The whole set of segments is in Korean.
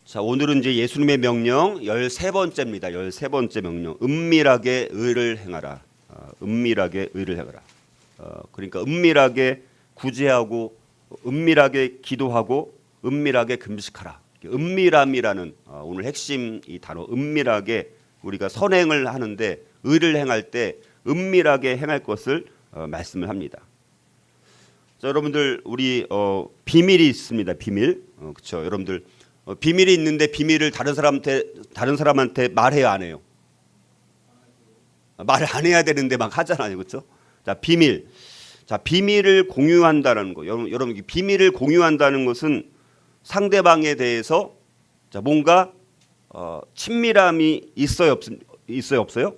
자, 오늘은 이제 예수님의 명령 13번째입니다. 13번째 명령. 은밀하게 의를 행하라. 은밀하게 의를 행하라. 그러니까 은밀하게 구제하고 은밀하게 기도하고 은밀하게 금식하라. 은밀함이라는 오늘 핵심 이 단어 은밀하게 우리가 선행을 하는데 의를 행할 때 은밀하게 행할 것을 말씀을 합니다. 자, 여러분들 우리 비밀이 있습니다. 비밀. 그렇죠. 여러분들 비밀이 있는데 비밀을 다른 사람한테 말해야 안 해요. 말을 안 해야 되는데 막 하잖아요. 그렇죠? 자, 비밀. 자, 비밀을 공유한다는 거. 여러분 비밀을 공유한다는 것은 상대방에 대해서 자, 뭔가 친밀함이 있어요, 없어요?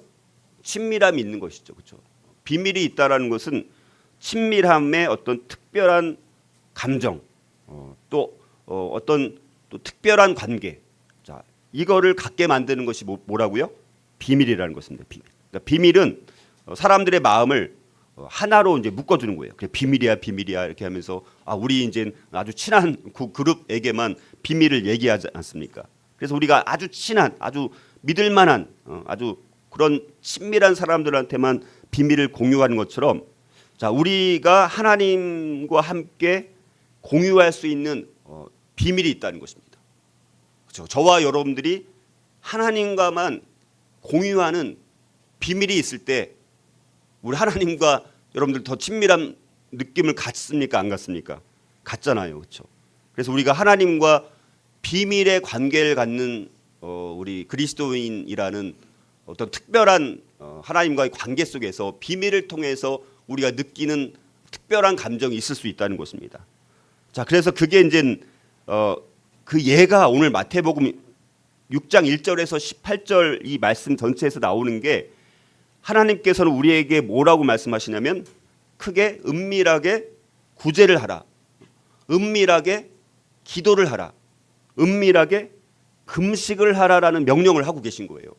친밀함이 있는 것이죠. 그렇죠? 비밀이 있다라는 것은 친밀함의 어떤 특별한 감정, 또 어떤 또 특별한 관계, 자 이거를 갖게 만드는 것이 뭐라고요? 비밀이라는 것입니다. 비밀. 그러니까 비밀은 사람들의 마음을 하나로 이제 묶어주는 거예요. 그래 비밀이야, 비밀이야 이렇게 하면서 우리 이제 아주 친한 그 그룹에게만 비밀을 얘기하지 않습니까? 그래서 우리가 아주 친한, 아주 믿을만한, 아주 그런 친밀한 사람들한테만 비밀을 공유하는 것처럼, 자 우리가 하나님과 함께 공유할 수 있는 비밀이 있다는 것입니다. 그렇죠? 저와 여러분들이 하나님과만 공유하는 비밀이 있을 때 우리 하나님과 여러분들 더 친밀한 느낌을 갖습니까? 안 갖습니까? 갖잖아요. 그렇죠? 그래서 우리가 하나님과 비밀의 관계를 갖는 우리 그리스도인이라는 어떤 특별한 하나님과의 관계 속에서 비밀을 통해서 우리가 느끼는 특별한 감정이 있을 수 있다는 것입니다. 자, 그래서 그게 이제 그 예가 오늘 마태복음 6장 1절에서 18절 이 말씀 전체에서 나오는 게 하나님께서는 우리에게 뭐라고 말씀하시냐면 크게 은밀하게 구제를 하라. 은밀하게 기도를 하라. 은밀하게 금식을 하라라는 명령을 하고 계신 거예요.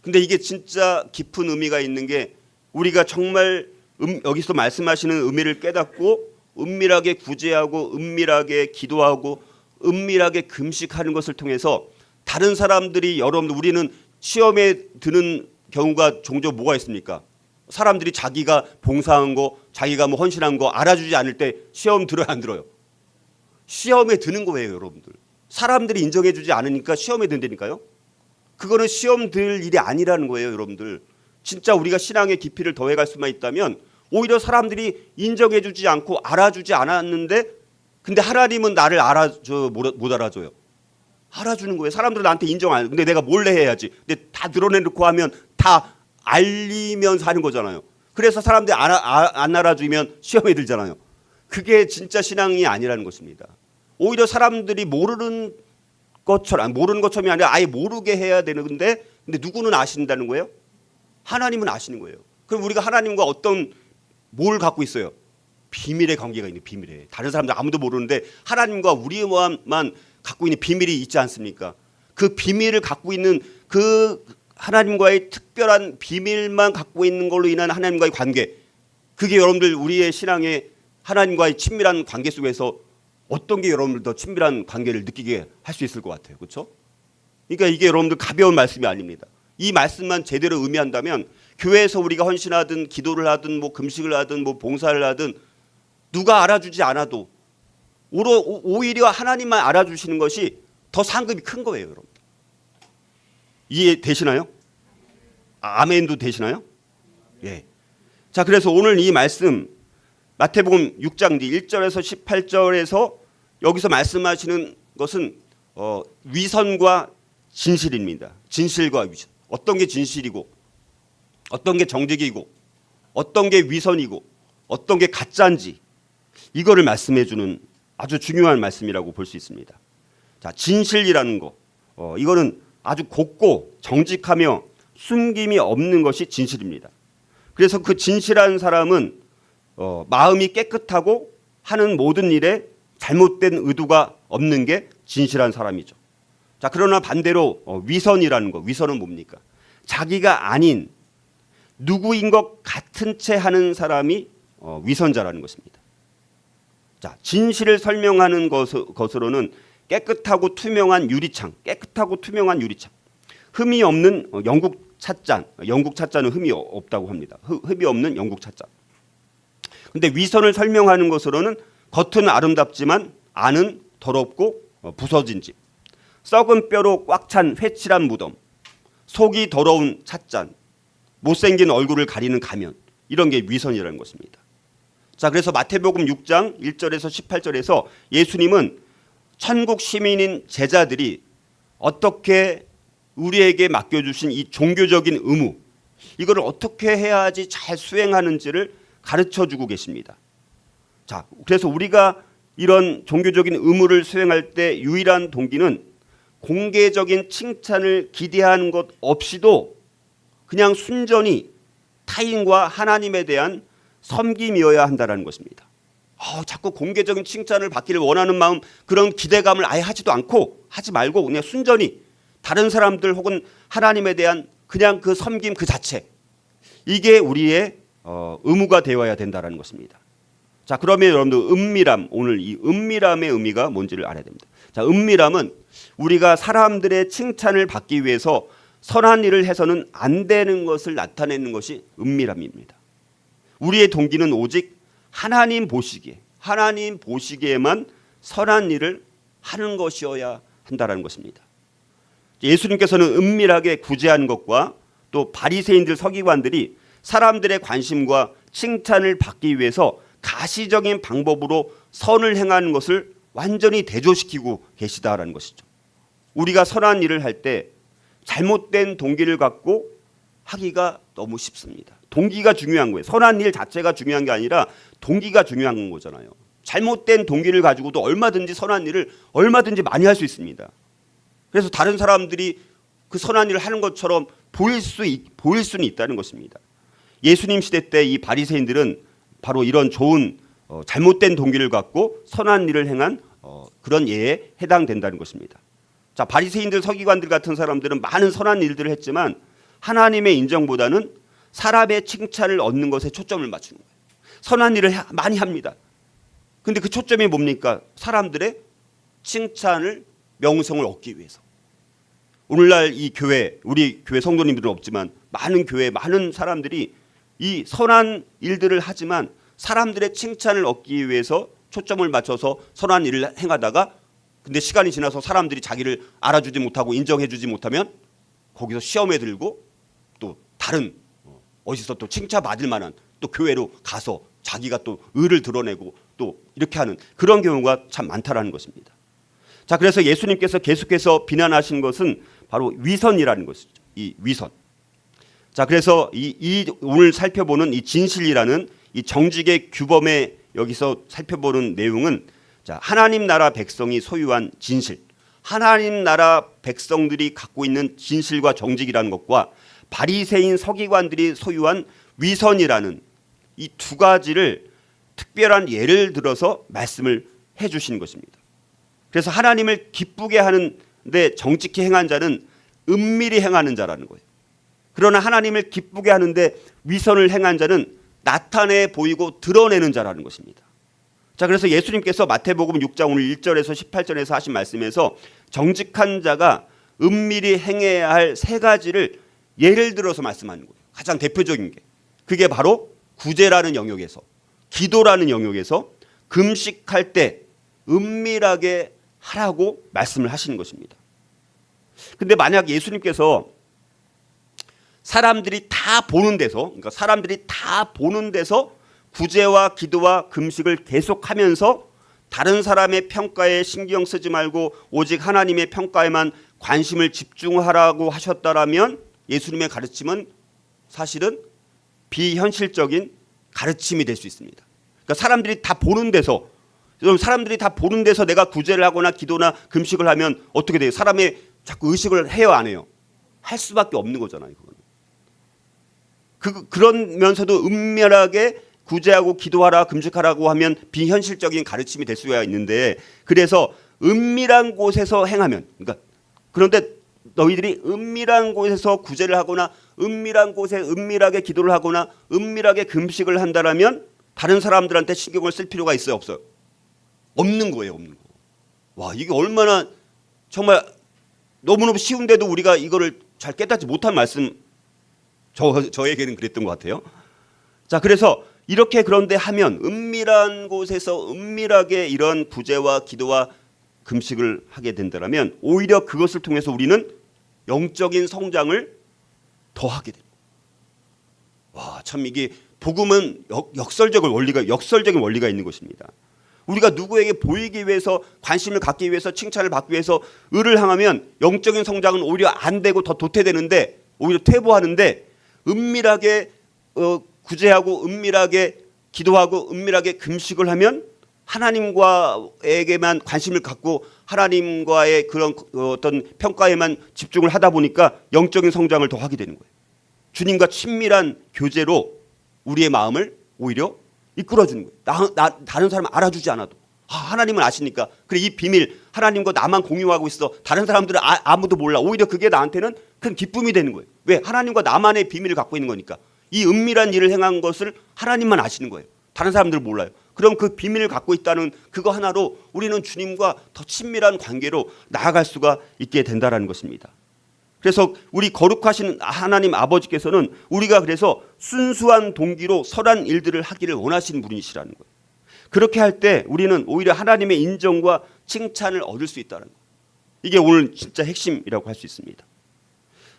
근데 이게 진짜 깊은 의미가 있는 게 우리가 정말 여기서 말씀하시는 의미를 깨닫고 은밀하게 구제하고 은밀하게 기도하고 은밀하게 금식하는 것을 통해서 다른 사람들이 여러분들 우리는 시험에 드는 경우가 종종 뭐가 있습니까? 사람들이 자기가 봉사한 거, 자기가 뭐 헌신한 거 알아주지 않을 때 시험 들어요, 안 들어요? 시험에 드는 거예요, 여러분들. 사람들이 인정해주지 않으니까 시험에 든다니까요. 그거는 시험 들 일이 아니라는 거예요, 여러분들. 진짜 우리가 신앙의 깊이를 더해갈 수만 있다면 오히려 사람들이 인정해주지 않고 알아주지 않았는데 근데 하나님은 나를 못 알아줘요. 알아주는 거예요. 사람들은 나한테 인정 안 해요. 근데 내가 몰래 해야지. 근데 다 드러내놓고 하면 다 알리면서 하는 거잖아요. 그래서 사람들이 안 알아주면 시험에 들잖아요. 그게 진짜 신앙이 아니라는 것입니다. 오히려 사람들이 모르는 것처럼이 아니라 아예 모르게 해야 되는데 근데 누구는 아신다는 거예요? 하나님은 아시는 거예요. 그럼 우리가 하나님과 뭘 갖고 있어요? 비밀의 관계가 있는 비밀에. 다른 사람들 아무도 모르는데 하나님과 우리만 갖고 있는 비밀이 있지 않습니까? 그 비밀을 갖고 있는 그 하나님과의 특별한 비밀만 갖고 있는 걸로 인한 하나님과의 관계. 그게 여러분들 우리의 신앙의 하나님과의 친밀한 관계 속에서 어떤 게 여러분들 더 친밀한 관계를 느끼게 할 수 있을 것 같아요. 그렇죠? 그러니까 이게 여러분들 가벼운 말씀이 아닙니다. 이 말씀만 제대로 의미한다면 교회에서 우리가 헌신하든 기도를 하든 뭐 금식을 하든 뭐 봉사를 하든 누가 알아주지 않아도 오히려 하나님만 알아주시는 것이 더 상급이 큰 거예요, 여러분. 이해되시나요? 아멘도 되시나요? 예. 자, 그래서 오늘 이 말씀 마태복음 6장 1절에서 18절에서 여기서 말씀하시는 것은 위선과 진실입니다. 진실과 위선. 어떤 게 진실이고 어떤 게 정직이고 어떤 게 위선이고 어떤 게 가짜인지 이거를 말씀해 주는 아주 중요한 말씀이라고 볼 수 있습니다. 자, 진실이라는 거 이거는 아주 곱고 정직하며 숨김이 없는 것이 진실입니다. 그래서 그 진실한 사람은 마음이 깨끗하고 하는 모든 일에 잘못된 의도가 없는 게 진실한 사람이죠. 자, 그러나 반대로 위선이라는 거, 위선은 뭡니까? 자기가 아닌 누구인 것 같은 채 하는 사람이 위선자라는 것입니다. 자, 진실을 설명하는 것으로는 깨끗하고 투명한 유리창, 흠이 없는 영국 찻잔은 흠이 없다고 합니다. 흠이 없는 영국 찻잔. 근데 위선을 설명하는 것으로는 겉은 아름답지만 안은 더럽고 부서진 집, 썩은 뼈로 꽉 찬 회칠한 무덤, 속이 더러운 찻잔, 못생긴 얼굴을 가리는 가면, 이런 게 위선이라는 것입니다. 자, 그래서 마태복음 6장 1절에서 18절에서 예수님은 천국 시민인 제자들이 어떻게 우리에게 맡겨주신 이 종교적인 의무, 이거를 어떻게 해야지 잘 수행하는지를 가르쳐주고 계십니다. 자, 그래서 우리가 이런 종교적인 의무를 수행할 때 유일한 동기는 공개적인 칭찬을 기대하는 것 없이도 그냥 순전히 타인과 하나님에 대한 섬김이어야 한다는 것입니다. 자꾸 공개적인 칭찬을 받기를 원하는 마음, 그런 기대감을 아예 하지 말고 그냥 순전히 다른 사람들 혹은 하나님에 대한 그냥 그 섬김 그 자체, 이게 우리의 의무가 되어야 된다는 것입니다. 자, 그러면 여러분들 은밀함, 오늘 이 은밀함의 의미가 뭔지를 알아야 됩니다. 자, 은밀함은 우리가 사람들의 칭찬을 받기 위해서 선한 일을 해서는 안 되는 것을 나타내는 것이 은밀함입니다. 우리의 동기는 오직 하나님 보시기에만 선한 일을 하는 것이어야 한다는 것입니다. 예수님께서는 은밀하게 구제한 것과 또 바리새인들 서기관들이 사람들의 관심과 칭찬을 받기 위해서 가시적인 방법으로 선을 행하는 것을 완전히 대조시키고 계시다라는 것이죠. 우리가 선한 일을 할 때 잘못된 동기를 갖고 하기가 너무 쉽습니다. 동기가 중요한 거예요. 선한 일 자체가 중요한 게 아니라 동기가 중요한 거잖아요. 잘못된 동기를 가지고도 얼마든지 선한 일을 얼마든지 많이 할 수 있습니다. 그래서 다른 사람들이 그 선한 일을 하는 것처럼 보일 수는 있다는 것입니다. 예수님 시대 때 이 바리새인들은 바로 이런 좋은 잘못된 동기를 갖고 선한 일을 행한 그런 예에 해당된다는 것입니다. 자, 바리새인들 서기관들 같은 사람들은 많은 선한 일들을 했지만 하나님의 인정보다는 사람의 칭찬을 얻는 것에 초점을 맞추는 거예요. 선한 일을 많이 합니다. 근데 그 초점이 뭡니까? 사람들의 칭찬을, 명성을 얻기 위해서. 오늘날 이 교회, 우리 교회 성도님들은 없지만 많은 교회, 많은 사람들이 이 선한 일들을 하지만 사람들의 칭찬을 얻기 위해서 초점을 맞춰서 선한 일을 행하다가 근데 시간이 지나서 사람들이 자기를 알아주지 못하고 인정해주지 못하면 거기서 시험에 들고 또 다른 어디서 또 칭찬받을 만한 또 교회로 가서 자기가 또 의를 드러내고 또 이렇게 하는 그런 경우가 참 많다라는 것입니다. 자, 그래서 예수님께서 계속해서 비난하신 것은 바로 위선이라는 것이죠. 이 위선. 자, 그래서 이 오늘 살펴보는 이 진실이라는 이 정직의 규범에 여기서 살펴보는 내용은 자, 하나님 나라 백성이 소유한 진실, 하나님 나라 백성들이 갖고 있는 진실과 정직이라는 것과 바리새인 서기관들이 소유한 위선이라는 이 두 가지를 특별한 예를 들어서 말씀을 해주신 것입니다. 그래서 하나님을 기쁘게 하는데 정직히 행한 자는 은밀히 행하는 자라는 거예요. 그러나 하나님을 기쁘게 하는데 위선을 행한 자는 나타내 보이고 드러내는 자라는 것입니다. 자, 그래서 예수님께서 마태복음 6장 오늘 1절에서 18절에서 하신 말씀에서 정직한 자가 은밀히 행해야 할 세 가지를 예를 들어서 말씀하는 거예요. 가장 대표적인 게 그게 바로 구제라는 영역에서, 기도라는 영역에서 금식할 때 은밀하게 하라고 말씀을 하시는 것입니다. 근데 만약 예수님께서 사람들이 다 보는 데서, 그러니까 사람들이 다 보는 데서 구제와 기도와 금식을 계속하면서 다른 사람의 평가에 신경 쓰지 말고 오직 하나님의 평가에만 관심을 집중하라고 하셨다라면 예수님의 가르침은 사실은 비현실적인 가르침이 될 수 있습니다. 그러니까 사람들이 다 보는 데서, 사람들이 다 보는 데서 내가 구제를 하거나 기도나 금식을 하면 어떻게 돼요? 사람의 자꾸 의식을 해요, 안 해요? 할 수밖에 없는 거잖아요. 그러면서도 은밀하게 구제하고 기도하라 금식하라고 하면 비현실적인 가르침이 될 수가 있는데, 그래서 은밀한 곳에서 행하면, 그러니까 그런데 너희들이 은밀한 곳에서 구제를 하거나 은밀한 곳에 은밀하게 기도를 하거나 은밀하게 금식을 한다라면 다른 사람들한테 신경을 쓸 필요가 있어요, 없어요? 없는 거예요, 없는 거. 와, 이게 얼마나 정말 너무너무 쉬운데도 우리가 이거를 잘 깨닫지 못한 말씀, 저에게는 그랬던 것 같아요. 자, 그래서 이렇게 그런데 하면 은밀한 곳에서 은밀하게 이런 구제와 기도와 금식을 하게 된다면 오히려 그것을 통해서 우리는 영적인 성장을 더 하게 됩니다. 와, 참 이게 복음은 역설적인 원리가 있는 것입니다. 우리가 누구에게 보이기 위해서, 관심을 갖기 위해서, 칭찬을 받기 위해서 을을 향하면 영적인 성장은 오히려 안 되고 더 도태되는데, 오히려 퇴보하는데, 은밀하게 구제하고 은밀하게 기도하고 은밀하게 금식을 하면 하나님과에게만 관심을 갖고 하나님과의 그런 어떤 평가에만 집중을 하다 보니까 영적인 성장을 더 하게 되는 거예요. 주님과 친밀한 교제로 우리의 마음을 오히려 이끌어주는 거예요. 다른 사람 알아주지 않아도 하나님은 아시니까. 그래, 이 비밀 하나님과 나만 공유하고 있어. 다른 사람들은 아무도 몰라. 오히려 그게 나한테는 큰 기쁨이 되는 거예요. 왜? 하나님과 나만의 비밀을 갖고 있는 거니까. 이 은밀한 일을 행한 것을 하나님만 아시는 거예요. 다른 사람들은 몰라요. 그럼 그 비밀을 갖고 있다는 그거 하나로 우리는 주님과 더 친밀한 관계로 나아갈 수가 있게 된다는 것입니다. 그래서 우리 거룩하신 하나님 아버지께서는 우리가 그래서 순수한 동기로 선한 일들을 하기를 원하시는 분이시라는 거예요. 그렇게 할 때 우리는 오히려 하나님의 인정과 칭찬을 얻을 수 있다는 거예요. 이게 오늘 진짜 핵심이라고 할 수 있습니다.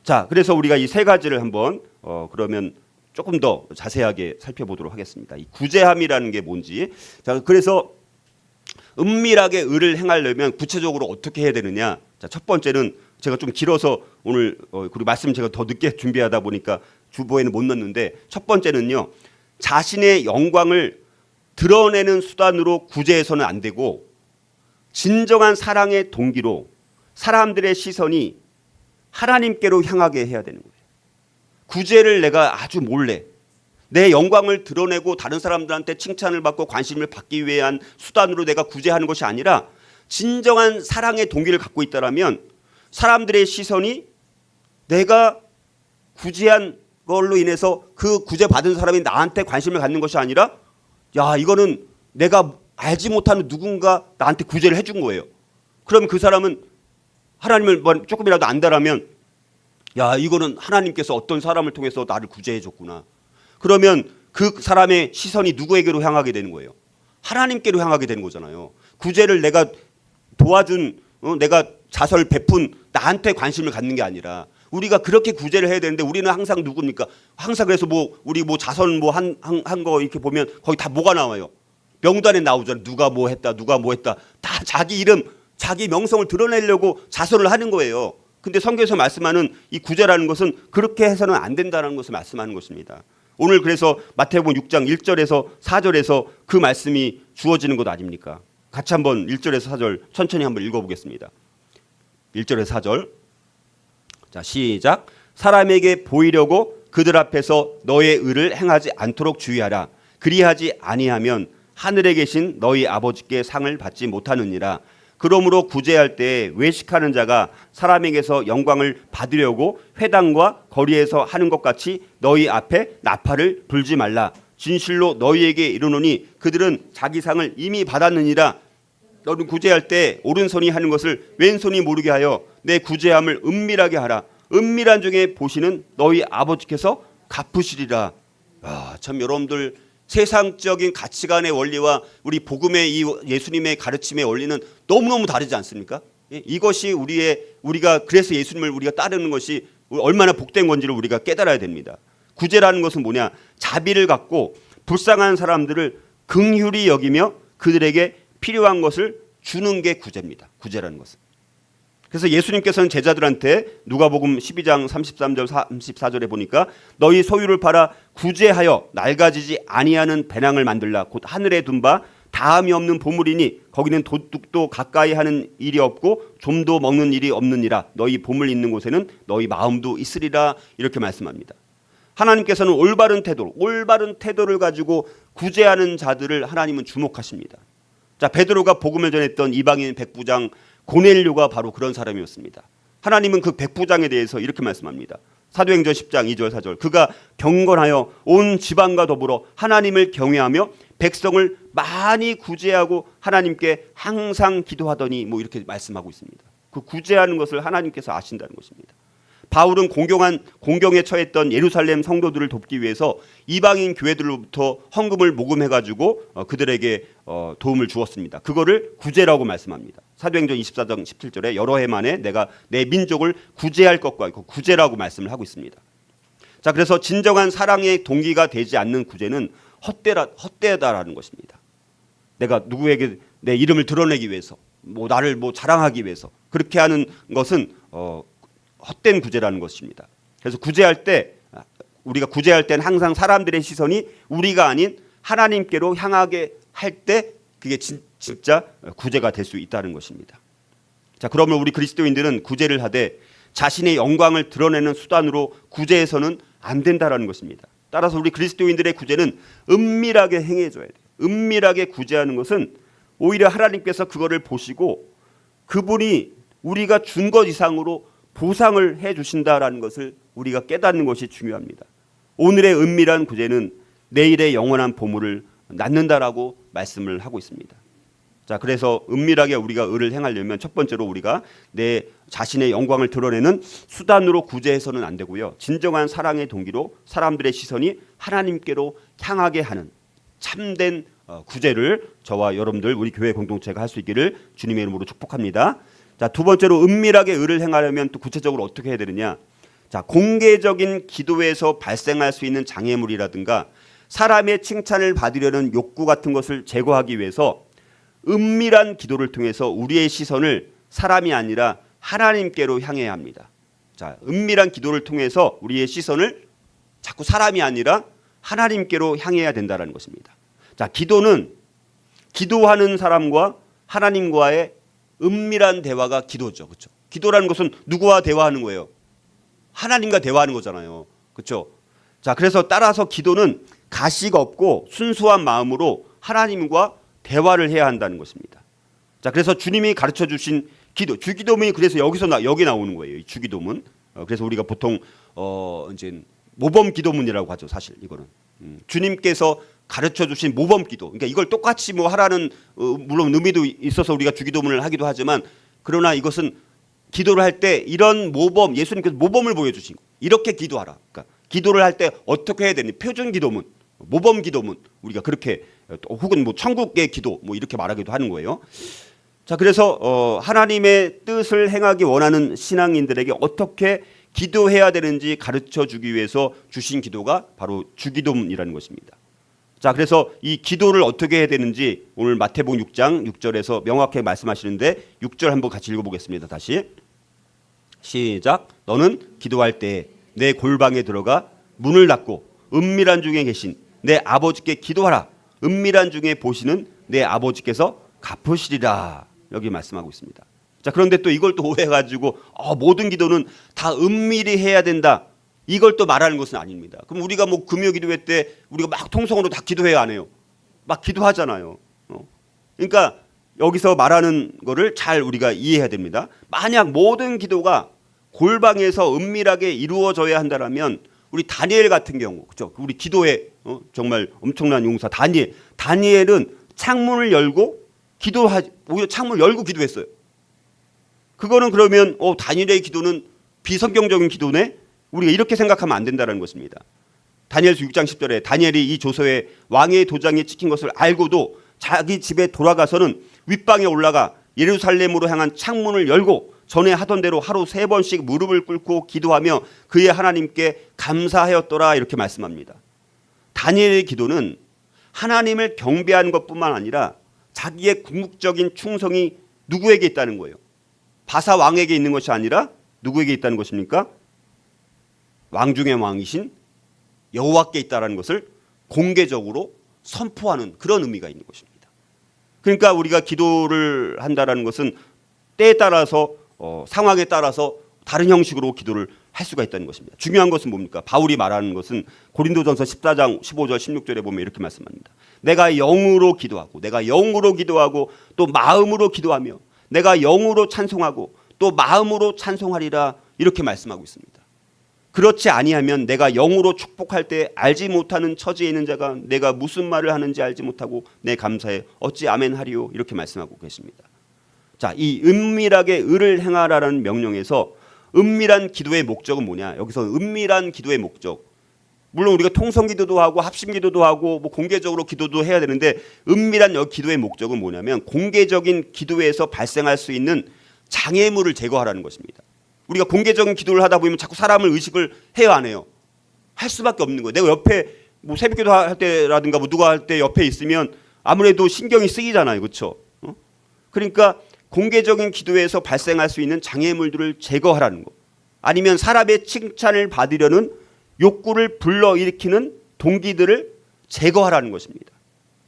자, 그래서 우리가 이 세 가지를 한번 그러면 조금 더 자세하게 살펴보도록 하겠습니다. 이 구제함이라는 게 뭔지. 자, 그래서 은밀하게 의를 행하려면 구체적으로 어떻게 해야 되느냐. 자, 첫 번째는 제가 좀 길어서 오늘 그리고 말씀 제가 더 늦게 준비하다 보니까 주보에는 못 넣었는데, 첫 번째는요, 자신의 영광을 드러내는 수단으로 구제해서는 안 되고 진정한 사랑의 동기로 사람들의 시선이 하나님께로 향하게 해야 되는 거예요. 구제를 내가 아주 몰래 내 영광을 드러내고 다른 사람들한테 칭찬을 받고 관심을 받기 위한 수단으로 내가 구제하는 것이 아니라 진정한 사랑의 동기를 갖고 있다라면 사람들의 시선이 내가 구제한 걸로 인해서 그 구제받은 사람이 나한테 관심을 갖는 것이 아니라, 야, 이거는 내가 알지 못하는 누군가 나한테 구제를 해준 거예요. 그럼 그 사람은 하나님을 조금이라도 안다라면, 야, 이거는 하나님께서 어떤 사람을 통해서 나를 구제해 줬구나. 그러면 그 사람의 시선이 누구에게로 향하게 되는 거예요? 하나님께로 향하게 되는 거잖아요. 구제를 내가 도와준, 내가 자설 베푼 나한테 관심을 갖는 게 아니라 우리가 그렇게 구제를 해야 되는데 우리는 항상 누굽니까? 항상 그래서 우리 자선 한 거 이렇게 보면 거기 다 뭐가 나와요? 명단에 나오잖아요. 누가 뭐 했다. 다 자기 이름, 자기 명성을 드러내려고 자선을 하는 거예요. 근데 성경에서 말씀하는 이 구제라는 것은 그렇게 해서는 안 된다는 것을 말씀하는 것입니다. 오늘 그래서 마태복음 6장 1절에서 4절에서 그 말씀이 주어지는 것 아닙니까? 같이 한번 1절에서 4절 천천히 한번 읽어보겠습니다. 1절에서 4절. 자, 시작. 사람에게 보이려고 그들 앞에서 너의 의를 행하지 않도록 주의하라. 그리하지 아니하면 하늘에 계신 너희 아버지께 상을 받지 못하느니라. 그러므로 구제할 때 외식하는 자가 사람에게서 영광을 받으려고 회당과 거리에서 하는 것 같이 너희 앞에 나팔을 불지 말라. 진실로 너희에게 이르노니 그들은 자기 상을 이미 받았느니라. 너는 구제할 때 오른손이 하는 것을 왼손이 모르게 하여 내 구제함을 은밀하게 하라. 은밀한 중에 보시는 너희 아버지께서 갚으시리라. 참 여러분들, 세상적인 가치관의 원리와 우리 복음의 이 예수님의 가르침의 원리는 너무너무 다르지 않습니까? 이것이 우리가 그래서 예수님을 우리가 따르는 것이 얼마나 복된 건지를 우리가 깨달아야 됩니다. 구제라는 것은 뭐냐? 자비를 갖고 불쌍한 사람들을 긍휼히 여기며 그들에게 필요한 것을 주는 게 구제입니다. 구제라는 것은. 그래서 예수님께서는 제자들한테 누가복음 12장 33절 34절에 보니까 너희 소유를 팔아 구제하여 낡아지지 아니하는 배낭을 만들라. 곧 하늘에 둔 바 다함이 없는 보물이니 거기는 도둑도 가까이 하는 일이 없고 좀도 먹는 일이 없느니라. 너희 보물 있는 곳에는 너희 마음도 있으리라. 이렇게 말씀합니다. 하나님께서는 올바른 태도를 가지고 구제하는 자들을 하나님은 주목하십니다. 자, 베드로가 복음을 전했던 이방인 백부장 고넬료가 바로 그런 사람이었습니다. 하나님은 그 백부장에 대해서 이렇게 말씀합니다. 사도행전 10장 2절 4절. 그가 경건하여 온 지방과 더불어 하나님을 경외하며 백성을 많이 구제하고 하나님께 항상 기도하더니 뭐 이렇게 말씀하고 있습니다. 그 구제하는 것을 하나님께서 아신다는 것입니다. 바울은 공경에 처했던 예루살렘 성도들을 돕기 위해서 이방인 교회들로부터 헌금을 모금해가지고 그들에게 도움을 주었습니다. 그거를 구제라고 말씀합니다. 사도행전 24장 17절에 여러 해 만에 내가 내 민족을 구제할 것과 구제라고 말씀을 하고 있습니다. 자, 그래서 진정한 사랑의 동기가 되지 않는 구제는 헛되다라는 것입니다. 내가 누구에게 내 이름을 드러내기 위해서, 뭐 나를 뭐 자랑하기 위해서 그렇게 하는 것은 헛된 구제라는 것입니다. 그래서 우리가 구제할 때는 항상 사람들의 시선이 우리가 아닌 하나님께로 향하게 할 때 그게 진짜 구제가 될 수 있다는 것입니다. 자, 그러면 우리 그리스도인들은 구제를 하되 자신의 영광을 드러내는 수단으로 구제해서는 안 된다라는 것입니다. 따라서 우리 그리스도인들의 구제는 은밀하게 행해져야 돼요. 은밀하게 구제하는 것은 오히려 하나님께서 그거를 보시고 그분이 우리가 준 것 이상으로 보상을 해 주신다라는 것을 우리가 깨닫는 것이 중요합니다. 오늘의 은밀한 구제는 내일의 영원한 보물을 낳는다라고 말씀을 하고 있습니다. 자, 그래서 은밀하게 우리가 의를 행하려면 첫 번째로 우리가 내 자신의 영광을 드러내는 수단으로 구제해서는 안 되고요. 진정한 사랑의 동기로 사람들의 시선이 하나님께로 향하게 하는 참된 구제를 저와 여러분들 우리 교회 공동체가 할 수 있기를 주님의 이름으로 축복합니다. 자, 두 번째로 은밀하게 의를 행하려면 또 구체적으로 어떻게 해야 되느냐? 자, 공개적인 기도에서 발생할 수 있는 장애물이라든가 사람의 칭찬을 받으려는 욕구 같은 것을 제거하기 위해서 은밀한 기도를 통해서 우리의 시선을 사람이 아니라 하나님께로 향해야 합니다. 자, 은밀한 기도를 통해서 우리의 시선을 자꾸 사람이 아니라 하나님께로 향해야 된다는 것입니다. 자, 기도는 기도하는 사람과 하나님과의 은밀한 대화가 기도죠. 그렇죠? 기도라는 것은 누구와 대화하는 거예요? 하나님과 대화하는 거잖아요. 그렇죠? 자, 그래서 따라서 기도는 가식 없고 순수한 마음으로 하나님과 대화를 해야 한다는 것입니다. 자, 그래서 주님이 가르쳐 주신 기도, 주기도문이 그래서 여기 나오는 거예요. 이 주기도문. 그래서 우리가 보통 이제 모범 기도문이라고 하죠. 사실 이거는 주님께서 가르쳐 주신 모범 기도. 그러니까 이걸 똑같이 뭐 하라는 물론 의미도 있어서 우리가 주기도문을 하기도 하지만 그러나 이것은 기도를 할 때 이런 모범, 예수님께서 모범을 보여주신 거. 이렇게 기도하라. 그러니까 기도를 할 때 어떻게 해야 되니? 표준 기도문, 모범 기도문. 우리가 그렇게 혹은 뭐 천국의 기도 뭐 이렇게 말하기도 하는 거예요. 자, 그래서 하나님의 뜻을 행하기 원하는 신앙인들에게 어떻게 기도해야 되는지 가르쳐 주기 위해서 주신 기도가 바로 주기도문이라는 것입니다. 자, 그래서 이 기도를 어떻게 해야 되는지 오늘 마태복음 6장 6절에서 명확하게 말씀하시는데 6절 한번 같이 읽어보겠습니다. 다시 시작. 너는 기도할 때 내 골방에 들어가 문을 닫고 은밀한 중에 계신 내 아버지께 기도하라. 은밀한 중에 보시는 내 아버지께서 갚으시리라. 여기 말씀하고 있습니다. 자, 그런데 또 이걸 또 오해해가지고 모든 기도는 다 은밀히 해야 된다. 이걸 또 말하는 것은 아닙니다. 그럼 우리가 뭐 금요 기도회 때 우리가 막 통성으로 다 기도해야 안 해요. 막 기도하잖아요. 그러니까 여기서 말하는 거를 잘 우리가 이해해야 됩니다. 만약 모든 기도가 골방에서 은밀하게 이루어져야 한다면 우리 다니엘 같은 경우, 그렇죠? 우리 기도에 정말 엄청난 용사 다니엘은 창문을 열고 오히려 창문을 열고 기도했어요. 그거는 그러면 다니엘의 기도는 비성경적인 기도네? 우리가 이렇게 생각하면 안 된다는 것입니다. 다니엘서 6장 10절에 다니엘이 이 조서에 왕의 도장이 찍힌 것을 알고도 자기 집에 돌아가서는 윗방에 올라가 예루살렘으로 향한 창문을 열고 전에 하던 대로 하루 3번씩 무릎을 꿇고 기도하며 그의 하나님께 감사하였더라. 이렇게 말씀합니다. 다니엘의 기도는 하나님을 경배하는 것뿐만 아니라 자기의 궁극적인 충성이 누구에게 있다는 거예요? 바사 왕에게 있는 것이 아니라 누구에게 있다는 것입니까? 왕 중의 왕이신 여호와께 있다는 것을 공개적으로 선포하는 그런 의미가 있는 것입니다. 그러니까 우리가 기도를 한다는 것은 때에 따라서 상황에 따라서 다른 형식으로 기도를 할 수가 있다는 것입니다. 중요한 것은 뭡니까? 바울이 말하는 것은 고린도전서 14장 15절 16절에 보면 이렇게 말씀합니다. 내가 영으로 기도하고 또 마음으로 기도하며 내가 영으로 찬송하고 또 마음으로 찬송하리라. 이렇게 말씀하고 있습니다. 그렇지 아니하면 내가 영으로 축복할 때 알지 못하는 처지에 있는 자가 내가 무슨 말을 하는지 알지 못하고 내 감사에 어찌 아멘하리요 이렇게 말씀하고 계십니다. 자, 이 은밀하게 의를 행하라는 명령에서 은밀한 기도의 목적은 뭐냐? 여기서 은밀한 기도의 목적. 물론 우리가 통성기도도 하고 합심기도도 하고 뭐 공개적으로 기도도 해야 되는데 은밀한 기도의 목적은 뭐냐면 공개적인 기도에서 발생할 수 있는 장애물을 제거하라는 것입니다. 우리가 공개적인 기도를 하다 보면 자꾸 사람을 의식을 해요, 안 해요? 할 수밖에 없는 거예요. 내가 옆에 뭐 새벽기도 할 때라든가 뭐 누가 할 때 옆에 있으면 아무래도 신경이 쓰이잖아요, 그렇죠? 그러니까 공개적인 기도에서 발생할 수 있는 장애물들을 제거하라는 거. 아니면 사람의 칭찬을 받으려는 욕구를 불러일으키는 동기들을 제거하라는 것입니다.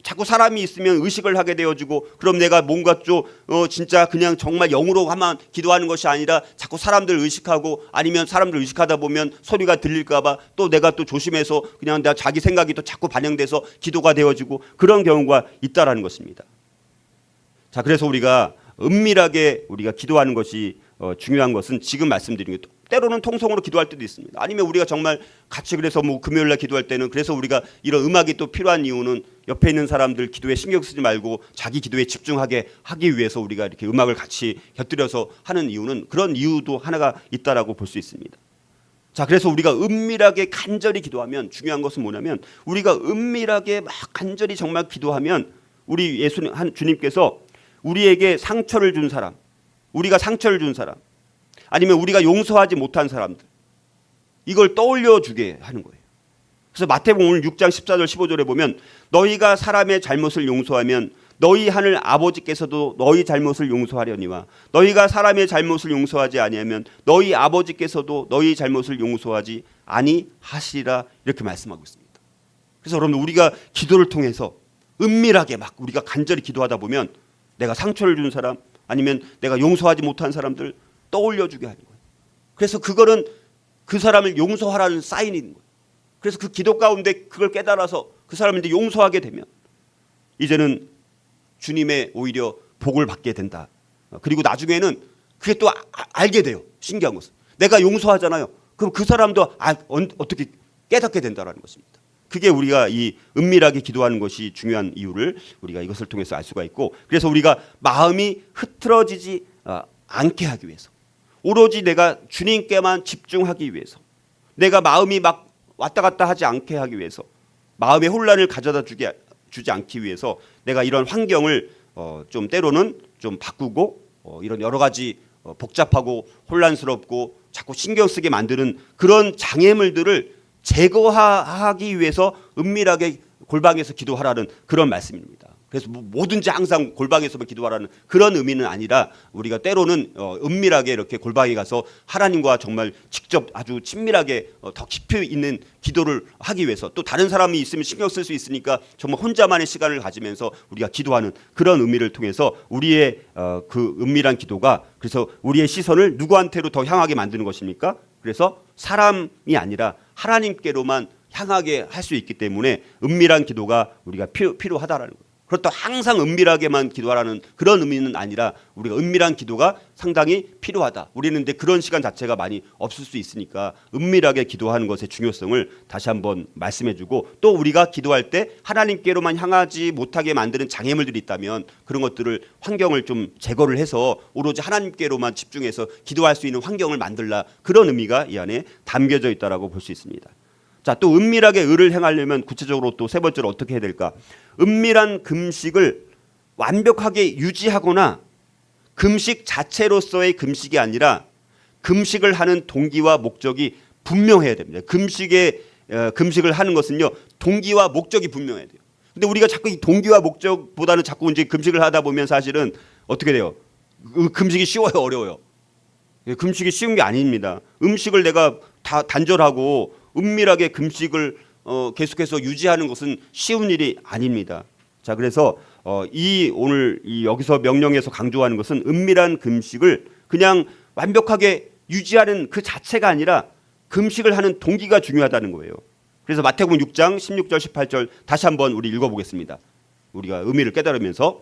자꾸 사람이 있으면 의식을 하게 되어지고 그럼 내가 뭔가 좀 진짜 그냥 정말 영으로 하면 기도하는 것이 아니라 자꾸 사람들 의식하고 아니면 사람들 의식하다 보면 소리가 들릴까 봐 또 내가 또 조심해서 그냥 내가 자기 생각이 또 자꾸 반영돼서 기도가 되어지고 그런 경우가 있다라는 것입니다. 자, 그래서 우리가 은밀하게 우리가 기도하는 것이 중요한 것은 지금 말씀드린 게 때로는 통성으로 기도할 때도 있습니다. 아니면 우리가 정말 같이 그래서 뭐 금요일 날 기도할 때는 그래서 우리가 이런 음악이 또 필요한 이유는 옆에 있는 사람들 기도에 신경 쓰지 말고 자기 기도에 집중하게 하기 위해서 우리가 이렇게 음악을 같이 곁들여서 하는 이유는 그런 이유도 하나가 있다라고 볼 수 있습니다. 자, 그래서 우리가 은밀하게 간절히 기도하면 중요한 것은 뭐냐면 우리가 은밀하게 막 간절히 정말 기도하면 우리 주님께서 우리에게 상처를 준 사람, 우리가 상처를 준 사람 아니면 우리가 용서하지 못한 사람들 이걸 떠올려 주게 하는 거예요. 그래서 마태복음 오늘 6장 14절 15절에 보면 너희가 사람의 잘못을 용서하면 너희 하늘 아버지께서도 너희 잘못을 용서하려니와 너희가 사람의 잘못을 용서하지 아니하면 너희 아버지께서도 너희 잘못을 용서하지 아니하시리라 이렇게 말씀하고 있습니다. 그래서 여러분 우리가 기도를 통해서 은밀하게 막 우리가 간절히 기도하다 보면 내가 상처를 준 사람 아니면 내가 용서하지 못한 사람들 떠올려주게 하는 거예요. 그래서 그거는 그 사람을 용서하라는 사인인 거예요. 그래서 그 기도 가운데 그걸 깨달아서 그 사람을 이제 용서하게 되면 이제는 주님의 오히려 복을 받게 된다. 그리고 나중에는 그게 또 알게 돼요. 신기한 것은 내가 용서하잖아요. 그럼 그 사람도 어떻게 깨닫게 된다라는 것입니다. 그게 우리가 이 은밀하게 기도하는 것이 중요한 이유를 우리가 이것을 통해서 알 수가 있고 그래서 우리가 마음이 흐트러지지 않게 하기 위해서 오로지 내가 주님께만 집중하기 위해서 내가 마음이 막 왔다 갔다 하지 않게 하기 위해서 마음의 혼란을 가져다 주지 않기 위해서 내가 이런 환경을 좀 때로는 좀 바꾸고 이런 여러 가지 복잡하고 혼란스럽고 자꾸 신경 쓰게 만드는 그런 장애물들을 제거하기 위해서 은밀하게 골방에서 기도하라는 그런 말씀입니다. 그래서 뭐든지 항상 골방에서만 기도하라는 그런 의미는 아니라 우리가 때로는 은밀하게 이렇게 골방에 가서 하나님과 정말 직접 아주 친밀하게 더 깊이 있는 기도를 하기 위해서 또 다른 사람이 있으면 신경 쓸 수 있으니까 정말 혼자만의 시간을 가지면서 우리가 기도하는 그런 의미를 통해서 우리의 그 은밀한 기도가 그래서 우리의 시선을 누구한테로 더 향하게 만드는 것입니까? 그래서 사람이 아니라 하나님께로만 향하게 할 수 있기 때문에 은밀한 기도가 우리가 필요하다라는 거예요. 그렇다고 항상 은밀하게만 기도하라는 그런 의미는 아니라 우리가 은밀한 기도가 상당히 필요하다. 우리는 근데 그런 시간 자체가 많이 없을 수 있으니까 은밀하게 기도하는 것의 중요성을 다시 한번 말씀해주고 또 우리가 기도할 때 하나님께로만 향하지 못하게 만드는 장애물들이 있다면 그런 것들을 환경을 좀 제거를 해서 오로지 하나님께로만 집중해서 기도할 수 있는 환경을 만들라 그런 의미가 이 안에 담겨져 있다라고 볼 수 있습니다. 자, 또 은밀하게 의를 행하려면 구체적으로 또 세 번째로 어떻게 해야 될까? 은밀한 금식을 완벽하게 유지하거나 금식 자체로서의 금식이 아니라 금식을 하는 동기와 목적이 분명해야 됩니다. 금식을 하는 것은요 동기와 목적이 분명해야 돼요. 근데 우리가 자꾸 이 동기와 목적보다는 자꾸 이제 금식을 하다 보면 사실은 어떻게 돼요? 금식이 쉬워요, 어려워요? 금식이 쉬운 게 아닙니다. 음식을 내가 다 단절하고 은밀하게 금식을 계속해서 유지하는 것은 쉬운 일이 아닙니다. 자, 그래서 오늘 여기서 명령에서 강조하는 것은 은밀한 금식을 그냥 완벽하게 유지하는 그 자체가 아니라 금식을 하는 동기가 중요하다는 거예요. 그래서 마태복음 6장 16절 18절 다시 한번 우리 읽어보겠습니다. 우리가 의미를 깨달으면서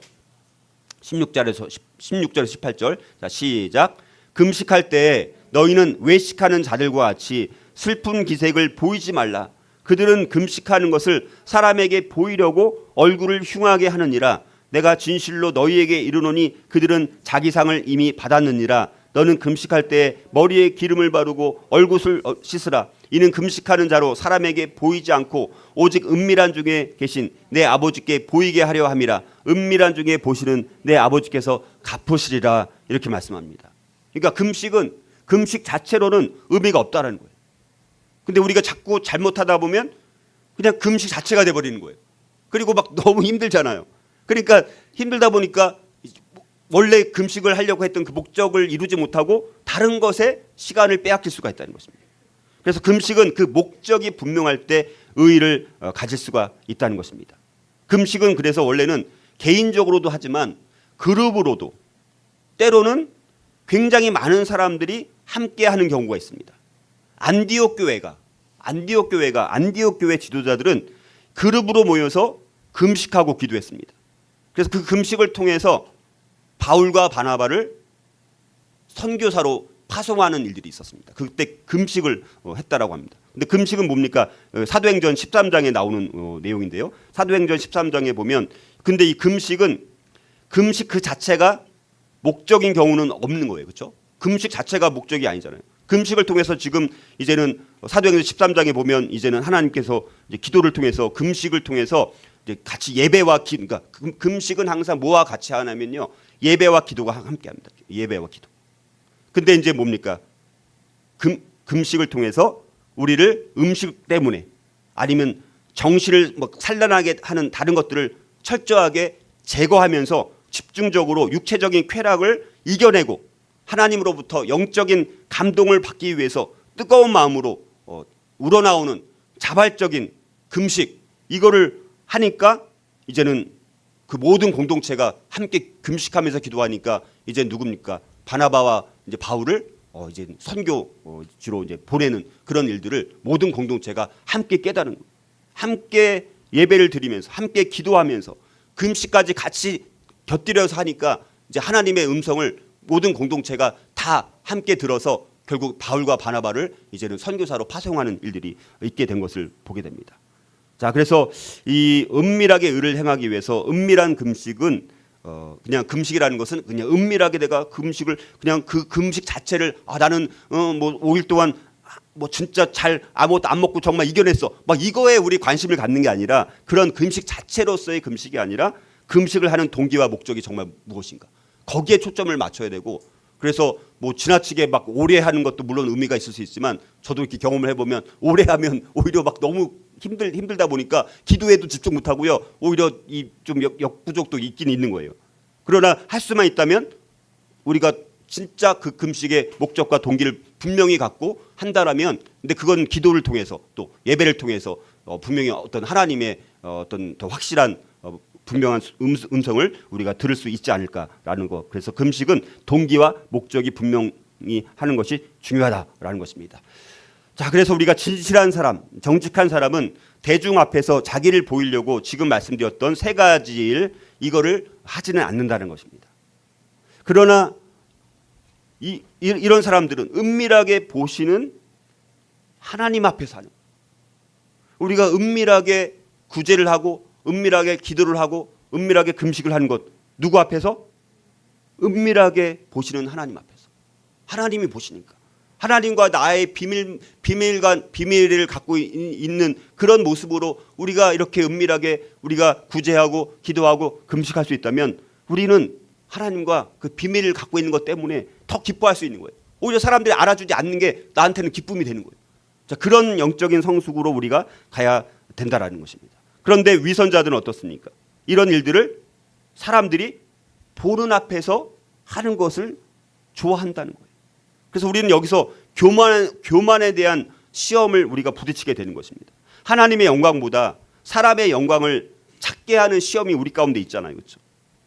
16절에서 18절 자 시작. 금식할 때 너희는 외식하는 자들과 같이 슬픈 기색을 보이지 말라. 그들은 금식하는 것을 사람에게 보이려고 얼굴을 흉하게 하느니라. 내가 진실로 너희에게 이르노니 그들은 자기 상을 이미 받았느니라. 너는 금식할 때 머리에 기름을 바르고 얼굴을 씻으라. 이는 금식하는 자로 사람에게 보이지 않고 오직 은밀한 중에 계신 내 아버지께 보이게 하려 함이라. 은밀한 중에 보시는 내 아버지께서 갚으시리라. 이렇게 말씀합니다. 그러니까 금식 자체로는 의미가 없다라는 거예요. 근데 우리가 자꾸 잘못하다 보면 그냥 금식 자체가 돼버리는 거예요. 그리고 막 너무 힘들잖아요. 그러니까 힘들다 보니까 원래 금식을 하려고 했던 그 목적을 이루지 못하고 다른 것에 시간을 빼앗길 수가 있다는 것입니다. 그래서 금식은 그 목적이 분명할 때 의의를 가질 수가 있다는 것입니다. 금식은 그래서 원래는 개인적으로도 하지만 그룹으로도 때로는 굉장히 많은 사람들이 함께 하는 경우가 있습니다. 안디옥 교회 지도자들은 그룹으로 모여서 금식하고 기도했습니다. 그래서 그 금식을 통해서 바울과 바나바를 선교사로 파송하는 일들이 있었습니다. 그때 금식을 했다라고 합니다. 근데 금식은 뭡니까? 사도행전 13장에 나오는 내용인데요. 사도행전 13장에 보면 근데 이 금식 그 자체가 목적인 경우는 없는 거예요. 그렇죠? 금식 자체가 목적이 아니잖아요. 금식을 통해서 지금 이제는 사도행전 13장에 보면 이제는 하나님께서 이제 기도를 통해서 금식을 통해서 이제 같이 예배와 그러니까 금식은 항상 뭐와 같이 하냐면요. 예배와 기도가 함께합니다. 예배와 기도. 근데 이제 뭡니까? 금식을 통해서 우리를 음식 때문에 아니면 정신을 뭐 산란하게 하는 다른 것들을 철저하게 제거하면서 집중적으로 육체적인 쾌락을 이겨내고 하나님으로부터 영적인 감동을 받기 위해서 뜨거운 마음으로 우러나오는 자발적인 금식 이거를 하니까 이제는 그 모든 공동체가 함께 금식하면서 기도하니까 이제 누굽니까? 바나바와 이제 바울을 이제 선교지로 이제 보내는 그런 일들을 모든 공동체가 함께 깨달은 거예요. 함께 예배를 드리면서 함께 기도하면서 금식까지 같이 곁들여서 하니까 이제 하나님의 음성을 모든 공동체가 다 함께 들어서 결국 바울과 바나바를 이제는 선교사로 파송하는 일들이 있게 된 것을 보게 됩니다. 자, 그래서 이 은밀하게 의를 행하기 위해서 은밀한 금식은 그냥 금식이라는 것은 그냥 은밀하게 내가 금식을 그냥 그 금식 자체를 나는 뭐 5일 동안 뭐 진짜 잘 아무것도 안 먹고 정말 이겨냈어. 막 이거에 우리 관심을 갖는 게 아니라 그런 금식 자체로서의 금식이 아니라 금식을 하는 동기와 목적이 정말 무엇인가. 거기에 초점을 맞춰야 되고 그래서 뭐 지나치게 막 오래 하는 것도 물론 의미가 있을 수 있지만 저도 이렇게 경험을 해보면 오래 하면 오히려 막 너무 힘들다 보니까 기도에도 집중 못하고요. 오히려 이 좀 역부족도 있긴 있는 거예요. 그러나 할 수만 있다면 우리가 진짜 그 금식의 목적과 동기를 분명히 갖고 한다라면 근데 그건 기도를 통해서 또 예배를 통해서 분명히 어떤 하나님의 어떤 더 확실한 분명한 음성을 우리가 들을 수 있지 않을까라는 것. 그래서 금식은 동기와 목적이 분명히 하는 것이 중요하다라는 것입니다. 자, 그래서 우리가 진실한 사람, 정직한 사람은 대중 앞에서 자기를 보이려고 지금 말씀드렸던 세 가지 일 이거를 하지는 않는다는 것입니다. 그러나 이런 사람들은 은밀하게 보시는 하나님 앞에서 하는 우리가 은밀하게 구제를 하고 은밀하게 기도를 하고 은밀하게 금식을 하는 것 누구 앞에서? 은밀하게 보시는 하나님 앞에서. 하나님이 보시니까. 하나님과 나의 비밀을 갖고 있는 그런 모습으로 우리가 이렇게 은밀하게 우리가 구제하고 기도하고 금식할 수 있다면 우리는 하나님과 그 비밀을 갖고 있는 것 때문에 더 기뻐할 수 있는 거예요. 오히려 사람들이 알아주지 않는 게 나한테는 기쁨이 되는 거예요. 자, 그런 영적인 성숙으로 우리가 가야 된다라는 것입니다. 그런데 위선자들은 어떻습니까? 이런 일들을 사람들이 보는 앞에서 하는 것을 좋아한다는 거예요. 그래서 우리는 여기서 교만에 대한 시험을 우리가 부딪히게 되는 것입니다. 하나님의 영광보다 사람의 영광을 찾게 하는 시험이 우리 가운데 있잖아요. 그렇죠?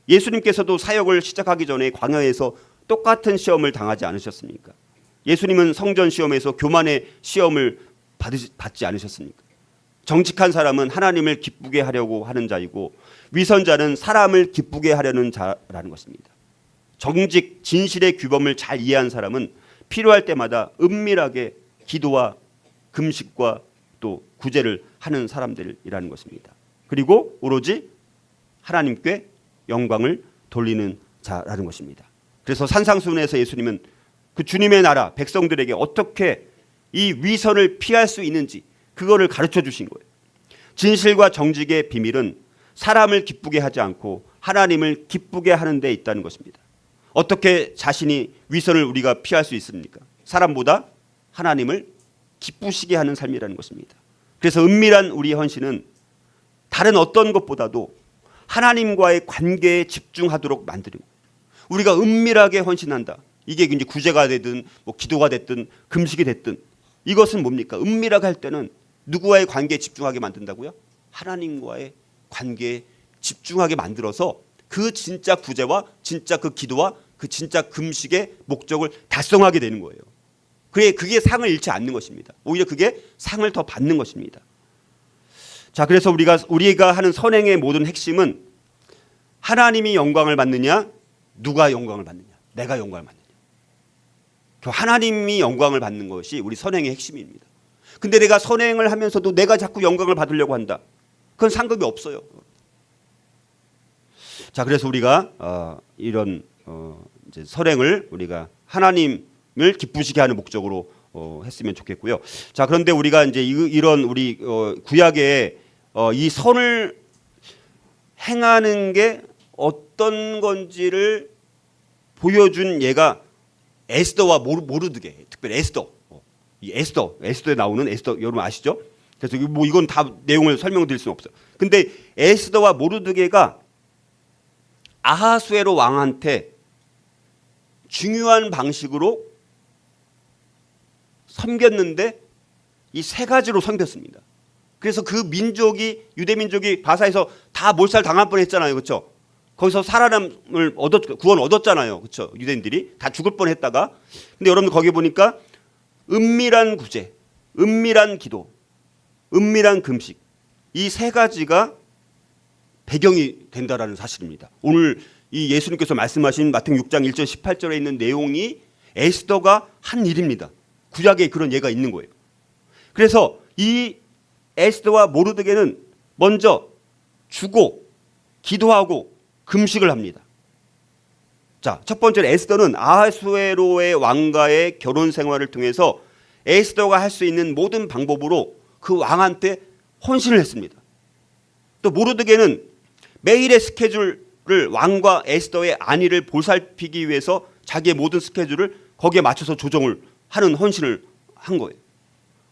예수님께서도 사역을 시작하기 전에 광야에서 똑같은 시험을 당하지 않으셨습니까? 예수님은 성전 시험에서 교만의 시험을 받지 않으셨습니까? 정직한 사람은 하나님을 기쁘게 하려고 하는 자이고 위선자는 사람을 기쁘게 하려는 자라는 것입니다. 정직, 진실의 규범을 잘 이해한 사람은 필요할 때마다 은밀하게 기도와 금식과 또 구제를 하는 사람들이라는 것입니다. 그리고 오로지 하나님께 영광을 돌리는 자라는 것입니다. 그래서 산상수훈에서 예수님은 그 주님의 나라 백성들에게 어떻게 이 위선을 피할 수 있는지 그거를 가르쳐 주신 거예요. 진실과 정직의 비밀은 사람을 기쁘게 하지 않고 하나님을 기쁘게 하는 데 있다는 것입니다. 어떻게 자신이 위선을 우리가 피할 수 있습니까? 사람보다 하나님을 기쁘시게 하는 삶이라는 것입니다. 그래서 은밀한 우리의 헌신은 다른 어떤 것보다도 하나님과의 관계에 집중하도록 만드는 거예요. 우리가 은밀하게 헌신한다. 이게 이제 구제가 되든 뭐 기도가 됐든 금식이 됐든 이것은 뭡니까? 은밀하게 할 때는 누구와의 관계에 집중하게 만든다고요? 하나님과의 관계에 집중하게 만들어서 그 진짜 구제와 진짜 그 기도와 그 진짜 금식의 목적을 달성하게 되는 거예요. 그게 상을 잃지 않는 것입니다. 오히려 그게 상을 더 받는 것입니다. 자, 그래서 우리가 하는 선행의 모든 핵심은 하나님이 영광을 받느냐, 누가 영광을 받느냐, 내가 영광을 받느냐. 하나님이 영광을 받는 것이 우리 선행의 핵심입니다. 근데 내가 선행을 하면서도 내가 자꾸 영광을 받으려고 한다. 그건 상급이 없어요. 자, 그래서 우리가 이런 이제 선행을 우리가 하나님을 기쁘시게 하는 목적으로 했으면 좋겠고요. 자, 그런데 우리가 이제 이런 우리 구약에 이 선을 행하는 게 어떤 건지를 보여준 예가 에스더와 모르드게, 특별히 에스더. 이 에스더에 나오는 에스더 여러분 아시죠? 그래서 뭐 이건 다 내용을 설명드릴 수는 없어요. 근데 에스더와 모르드게가 아하수에로 왕한테 중요한 방식으로 섬겼는데 이 세 가지로 섬겼습니다. 그래서 그 민족이 유대 민족이 바사에서 다 몰살 당할 뻔했잖아요, 그렇죠? 거기서 살아남을 구원 얻었잖아요, 그렇죠? 유대인들이 다 죽을 뻔했다가 근데 여러분 거기 보니까 은밀한 구제, 은밀한 기도, 은밀한 금식 이 세 가지가 배경이 된다라는 사실입니다. 오늘 이 예수님께서 말씀하신 마태복음 6장 1절 18절에 있는 내용이 에스더가 한 일입니다. 구약에 그런 예가 있는 거예요. 그래서 이 에스더와 모르드게는 먼저 주고 기도하고 금식을 합니다. 자, 첫 번째로 에스더는 아하수에로의 왕과의 결혼 생활을 통해서 에스더가 할 수 있는 모든 방법으로 그 왕한테 헌신을 했습니다. 또 모르드게는 매일의 스케줄을 왕과 에스더의 안위를 보살피기 위해서 자기의 모든 스케줄을 거기에 맞춰서 조정을 하는 헌신을 한 거예요.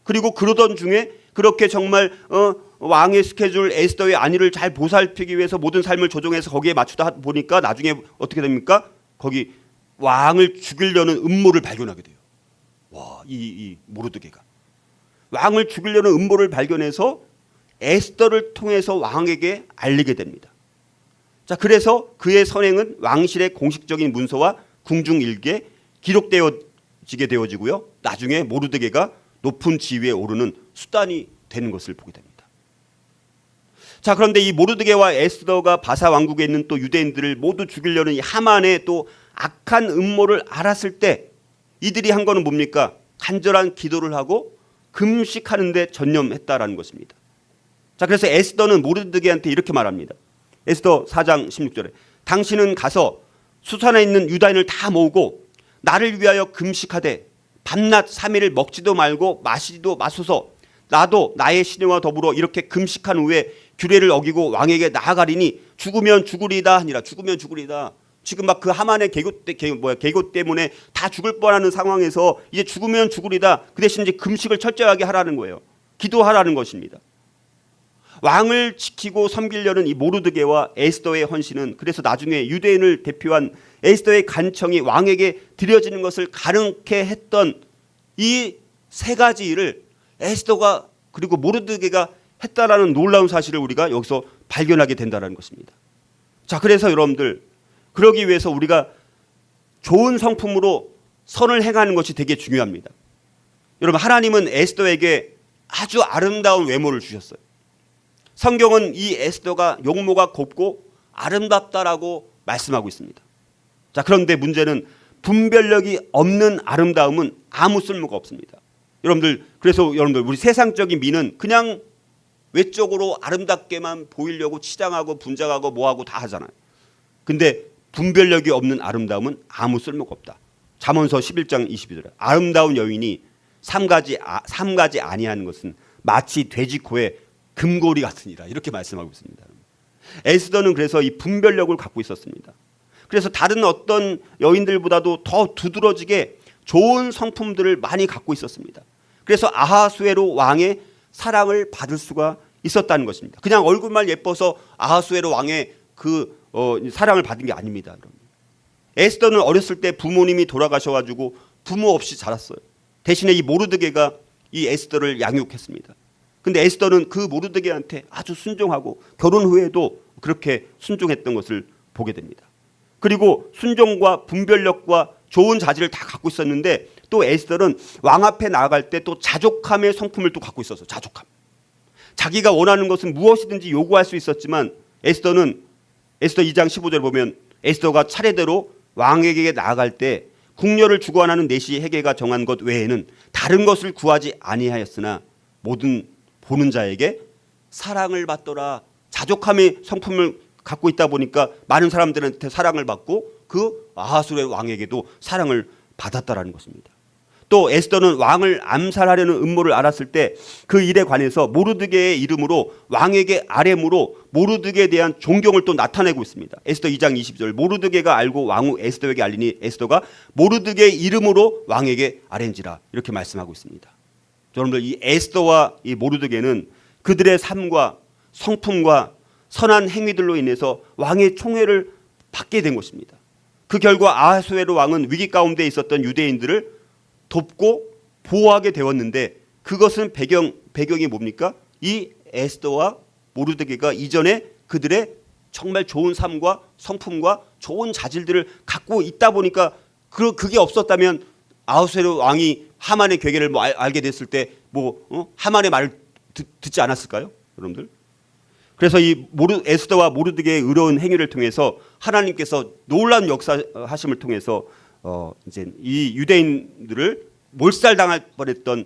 그리고 그러던 중에 그렇게 정말 왕의 스케줄, 에스더의 안위를 잘 보살피기 위해서 모든 삶을 조정해서 거기에 맞추다 보니까 나중에 어떻게 됩니까? 거기 왕을 죽이려는 음모를 발견하게 돼요. 와, 이 모르드게가 왕을 죽이려는 음모를 발견해서 에스더를 통해서 왕에게 알리게 됩니다. 자, 그래서 그의 선행은 왕실의 공식적인 문서와 궁중 일기에 기록되어지게 되어지고요. 나중에 모르드게가 높은 지위에 오르는 수단이 되는 것을 보게 됩니다. 자, 그런데 이 모르드게와 에스더가 바사 왕국에 있는 또 유대인들을 모두 죽이려는 이 하만의 또 악한 음모를 알았을 때 이들이 한 거는 뭡니까? 간절한 기도를 하고 금식하는 데 전념했다라는 것입니다. 자, 그래서 에스더는 모르드게한테 이렇게 말합니다. 에스더 4장 16절에 당신은 가서 수산에 있는 유다인을 다 모으고 나를 위하여 금식하되 밤낮 3일을 먹지도 말고 마시지도 마소서. 나도 나의 시내와 더불어 이렇게 금식한 후에 규례를 어기고 왕에게 나아가리니 죽으면 죽으리다 하니라. 죽으면 죽으리다. 지금 막 그 하만의 계교 때문에 다 죽을 뻔하는 상황에서 이제 죽으면 죽으리다. 그 대신 이제 금식을 철저하게 하라는 거예요. 기도하라는 것입니다. 왕을 지키고 섬기려는 이 모르드게와 에스더의 헌신은 그래서 나중에 유대인을 대표한 에스더의 간청이 왕에게 드려지는 것을 가능케 했던 이 세 가지 일을 에스더가 그리고 모르드게가 했다라는 놀라운 사실을 우리가 여기서 발견하게 된다는 것입니다. 자, 그래서 여러분들 그러기 위해서 우리가 좋은 성품으로 선을 행하는 것이 되게 중요합니다. 여러분, 하나님은 에스더에게 아주 아름다운 외모를 주셨어요. 성경은 이 에스더가 용모가 곱고 아름답다라고 말씀하고 있습니다. 자, 그런데 문제는 분별력이 없는 아름다움은 아무 쓸모가 없습니다. 여러분들, 그래서 여러분들 우리 세상적인 미는 그냥 외적으로 아름답게만 보이려고 치장하고 분장하고 뭐하고 다 하잖아요. 근데 분별력이 없는 아름다움은 아무 쓸모가 없다. 잠언서 11장 22절에 아름다운 여인이 삼가지 아니하는 것은 마치 돼지 코에 금고리 같으니라, 이렇게 말씀하고 있습니다. 에스더는 그래서 이 분별력을 갖고 있었습니다. 그래서 다른 어떤 여인들보다도 더 두드러지게 좋은 성품들을 많이 갖고 있었습니다. 그래서 아하수에로 왕의 사랑을 받을 수가 있었다는 것입니다. 그냥 얼굴만 예뻐서 아하수에로 왕의 사랑을 받은 게 아닙니다. 에스더는 어렸을 때 부모님이 돌아가셔가지고 부모 없이 자랐어요. 대신에 이 모르드게가 이 에스더를 양육했습니다. 근데 에스더는 그 모르드게한테 아주 순종하고 결혼 후에도 그렇게 순종했던 것을 보게 됩니다. 그리고 순종과 분별력과 좋은 자질을 다 갖고 있었는데 또 에스더는 왕 앞에 나아갈 때 또 자족함의 성품을 또 갖고 있었어요. 자족함. 자기가 원하는 것은 무엇이든지 요구할 수 있었지만 에스더 2장 15절 보면 에스더가 차례대로 왕에게 나아갈 때 궁녀를 주관하는 내시 헤게가 정한 것 외에는 다른 것을 구하지 아니하였으나 모든 보는 자에게 사랑을 받더라. 자족함의 성품을 갖고 있다 보니까 많은 사람들한테 사랑을 받고 그 아하수의 왕에게도 사랑을 받았다라는 것입니다. 또 에스더는 왕을 암살하려는 음모를 알았을 때 그 일에 관해서 모르드게의 이름으로 왕에게 아뢰므로 모르드게에 대한 존경을 또 나타내고 있습니다. 에스더 2장 20절 모르드게가 알고 왕후 에스더에게 알리니 에스더가 모르드게의 이름으로 왕에게 아뢰니라, 이렇게 말씀하고 있습니다. 여러분들, 이 에스더와 이 모르드게는 그들의 삶과 성품과 선한 행위들로 인해서 왕의 총애를 받게 된 것입니다. 그 결과 아하수에로 왕은 위기 가운데 있었던 유대인들을 돕고 보호하게 되었는데 그것은 배경이 뭡니까? 이 에스더와 모르드게가 이전에 그들의 정말 좋은 삶과 성품과 좋은 자질들을 갖고 있다 보니까 그게 없었다면 아하수에로 왕이 하만의 괴계를 알게 됐을 때 하만의 말을 듣지 않았을까요, 여러분들? 그래서 이 에스더와 모르드게의 의로운 행위를 통해서 하나님께서 놀라운 역사하심을 통해서 이제 이 유대인들을 몰살당할 뻔했던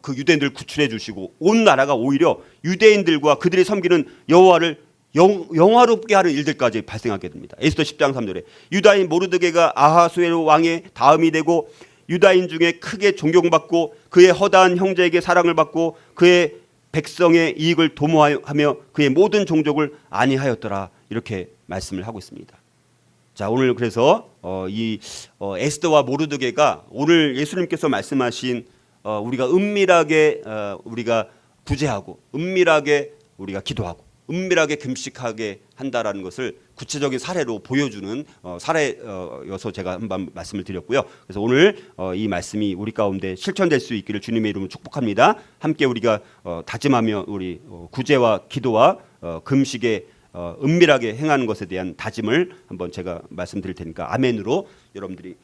그 유대인들을 구출해 주시고 온 나라가 오히려 유대인들과 그들이 섬기는 여호와를 영화롭게 하는 일들까지 발생하게 됩니다. 에스더 10장 3절에 유다인 모르드게가 아하수에로 왕의 다음이 되고 유다인 중에 크게 존경받고 그의 허다한 형제에게 사랑을 받고 그의 백성의 이익을 도모하며 그의 모든 종족을 안위하였더라, 이렇게 말씀을 하고 있습니다. 자, 오늘 그래서 에스더와 모르드게가 오늘 예수님께서 말씀하신 우리가 은밀하게 우리가 구제하고 은밀하게 우리가 기도하고 은밀하게 금식하게 한다라는 것을 구체적인 사례로 보여주는 사례여서 제가 한번 말씀을 드렸고요. 그래서 오늘 이 말씀이 우리 가운데 실천될 수 있기를 주님의 이름으로 축복합니다. 함께 우리가 다짐하며 우리 구제와 기도와 금식에 은밀하게 행하는 것에 대한 다짐을 한번 제가 말씀드릴 테니까 아멘으로 여러분들이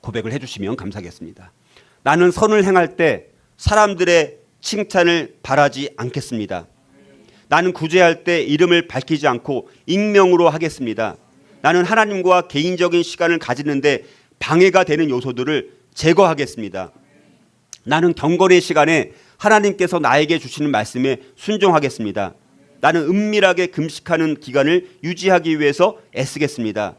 고백을 해주시면 감사하겠습니다. 나는 선을 행할 때 사람들의 칭찬을 바라지 않겠습니다. 나는 구제할 때 이름을 밝히지 않고 익명으로 하겠습니다. 나는 하나님과 개인적인 시간을 가지는데 방해가 되는 요소들을 제거하겠습니다. 나는 경건의 시간에 하나님께서 나에게 주시는 말씀에 순종하겠습니다. 나는 은밀하게 금식하는 기간을 유지하기 위해서 애쓰겠습니다.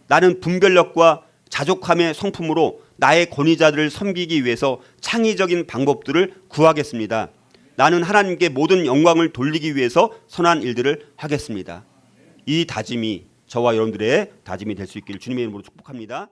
나는 분별력과 자족함의 성품으로 나의 권위자들을 섬기기 위해서 창의적인 방법들을 구하겠습니다. 나는 하나님께 모든 영광을 돌리기 위해서 선한 일들을 하겠습니다. 이 다짐이 저와 여러분들의 다짐이 될 수 있기를 주님의 이름으로 축복합니다.